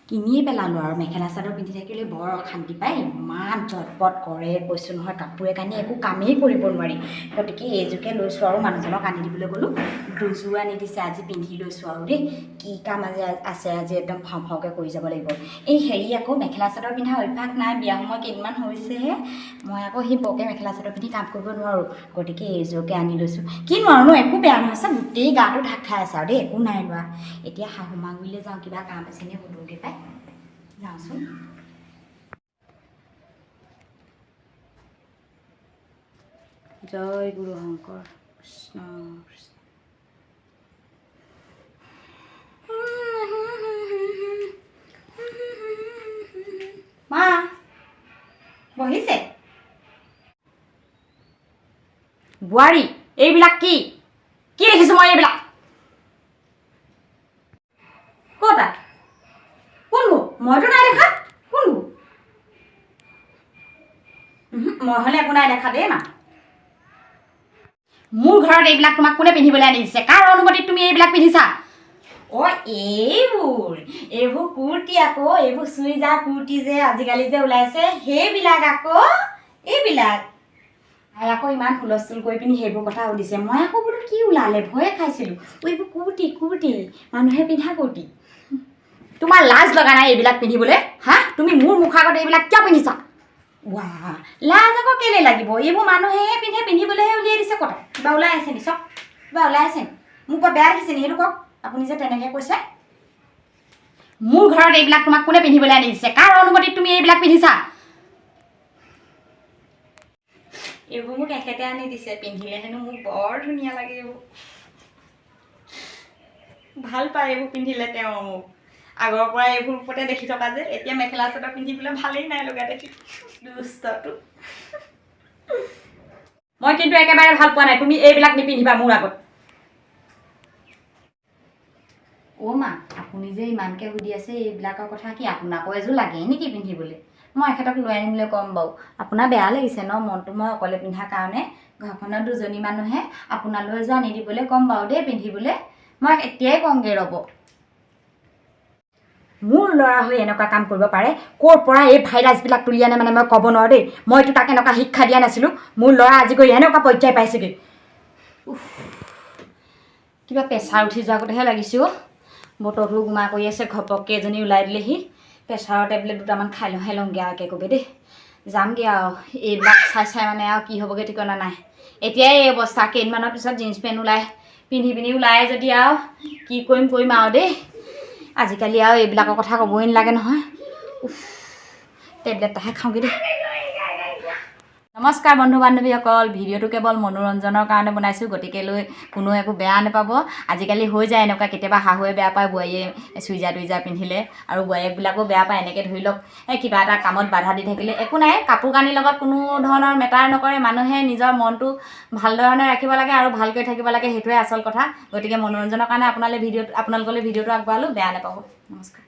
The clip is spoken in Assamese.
কিনিয়ে পেলালোঁ আৰু মেখেলা চাদৰ পিন্ধি থাকিলে বৰ অশান্তি পায় ইমান জটপট কৰে কৈছোঁ নহয় কাপোৰে কানি একো কামেই কৰিব নোৱাৰি গতিকে এইযোৰকে লৈছোঁ আৰু মানুহজনক আনি দিবলৈ গ'লোঁ দুযোৰ আনি দিছে আজি পিন্ধি লৈছোঁ আৰু দেই কি কাম আজি আছে আজি একদম ফাওঁ ফাওঁকৈ কৰি যাব লাগিব এই হেৰি আকৌ মেখেলা চাদৰ পিন্ধা অভ্যাস নাই বিয়া সময় কেইদিনমান হৈছেহে মই আকৌ সেই বৰকৈ মেখেলা চাদৰ পিন্ধি কাম কৰিব নোৱাৰোঁ গতিকে এইযোৰকে আনি লৈছোঁ কি নোৱাৰোঁ একো বেয়া নহয় গোটেই গাটো ঢাক খাই আছে আৰু দেই একো নাই লোৱা এতিয়া শাহুমা গুৰিলৈ যাওঁ কিবা কাম আছে নে সুধোগৈ পাই যাওঁচোন জয় গুৰু শংকৰ কৃষ্ণ কৃষ্ণ মা বহিছে বোৱাৰী এইবিলাক কি কি দেখিছোঁ মই এইবিলাক ক'তা কোনবোৰ মইতো নাই দেখা কোনবোৰ মই হ'লে একো নাই দেখা দেই মা মোৰ ঘৰত এইবিলাক তোমাক কোনে পিন্ধিবলৈ আনি দিছে কাৰ অনুমতিত তুমি এইবিলাক পিন্ধিছা অ' এইবোৰ কুৰ্তি আকৌ এইবোৰ চুইজাৰ কুৰ্তি যে আজিকালি যে ওলাইছে সেইবিলাক আকৌ এইবিলাক আৰু আকৌ ইমান হুলস্থুল কৰি পিনি সেইবোৰ কথা সুধিছে মই আকৌ বোলো কি ওলালে ভয়ে খাইছিলোঁ এইবোৰ কুৰ্তি মানুহে পিন্ধা কুৰ্তি তোমাৰ লাজ লগা নাই এইবিলাক পিন্ধিবলৈ হা তুমি মোৰ মুখৰ আগত এইবিলাক কিয় পিন্ধিছা ৱাহ লাজ আকৌ কেলৈ লাগিব এইবোৰ মানুহেহে পিন্ধে পিন্ধিবলৈহে উলিয়াই দিছে কথা কিবা ওলাই আছে নি চব কিবা ওলাই আছে নি মোক বৰ বেয়া দেখিছে নি সেইটো কওক আপুনি যে তেনেকৈ কৈছে মোৰ ঘৰত এইবিলাক তোমাক কোনে পিন্ধিবলৈ আনি দিছে কাৰ অনুমতিত তুমি এইবিলাক পিন্ধিছা এইবোৰ মোক এখেতে আনি দিছে পিন্ধিলে হেনো মোক বৰ ধুনীয়া লাগে এইবোৰ ভাল পায় এইবোৰ পিন্ধিলে তেওঁ মোক আগৰ পৰা এইবোৰ ওপৰতে দেখি থকা যে এতিয়া মেখেলা চাদৰ পিন্ধিবলৈ ভালেই নাই লগা দেখি দুষ্টটো মই কিন্তু একেবাৰে ভাল পোৱা নাই তুমি এইবিলাক নিপিন্ধিবা মোৰ আগত অ' মা আপুনি যে ইমানকৈ সুধি আছে এইবিলাকৰ কথা কি আপোনাকো এযোৰ লাগেই নেকি পিন্ধিবলৈ মই এখেতক লৈ আনিবলৈ ক'ম বাৰু আপোনাৰ বেয়া লাগিছে ন মনটো মই অকলে পিন্ধাৰ কাৰণে ঘৰখনৰ দুজনী মানুহে আপোনালৈ এযোৰ আনি দিবলৈ ক'ম বাৰু দেই পিন্ধিবলৈ মই এতিয়াই কওঁগৈ ৰ'ব মোৰ ল'ৰা হৈ এনেকুৱা কাম কৰিব পাৰে ক'ৰ পৰা এই ভাইৰাছবিলাক তুলি আনে মানে মই ক'ব নোৱাৰোঁ দেই মইতো তাক এনেকুৱা শিক্ষা দিয়া নাছিলোঁ মোৰ ল'ৰা আজি গৈ এনেকুৱা পৰ্যায় পাইছেগৈ কিবা প্ৰেছাৰ উঠি যোৱাৰ আগতেহে লাগিছোঁ বতৰটো গোমা কৰি আছে ঘপককৈ এজনী ওলাই দিলেহি প্ৰেছাৰৰ টেবলেট দুটামান খাই লওঁগৈ আৰু একেকোবে দেই যামগৈ আৰু এইবিলাক চাই মানে আৰু কি হ'বগৈ ঠিকনা নাই এতিয়াই এই অৱস্থা কেইদিনমানৰ পিছত জিন্স পেণ্ট পিন্ধি ওলাই যদি আৰু কি কৰিম আৰু দেই আজিকালি আৰু এইবিলাকৰ কথা ক'বই নালাগে নহয় টেবলেট এটাহে খাওঁগৈ দেই নমস্কাৰ বন্ধু বান্ধৱীসকল ভিডিঅ'টো কেৱল মনোৰঞ্জনৰ কাৰণে বনাইছোঁ গতিকে লৈ কোনো একো বেয়া নাপাব আজিকালি হৈ যায় এনেকুৱা কেতিয়াবা শাহুৱে বেয়া পায় বোৱাৰীয়ে চুইজাৰ টুইজাৰ পিন্ধিলে আৰু বোৱাৰীবিলাকো বেয়া পায় এনেকৈ ধৰি লওক কিবা এটা কামত বাধা দি থাকিলে একো নাই কাপোৰ কানিৰ লগত কোনো ধৰণৰ মেটাৰ নকৰে মানুহে নিজৰ মনটো ভাল ধৰণে ৰাখিব লাগে আৰু ভালকৈ থাকিব লাগে সেইটোৱে আচল কথা গতিকে মনোৰঞ্জনৰ কাৰণে আপোনালোকলৈ ভিডিঅ'টো আগবঢ়ালোঁ বেয়া নাপাব নমস্কাৰ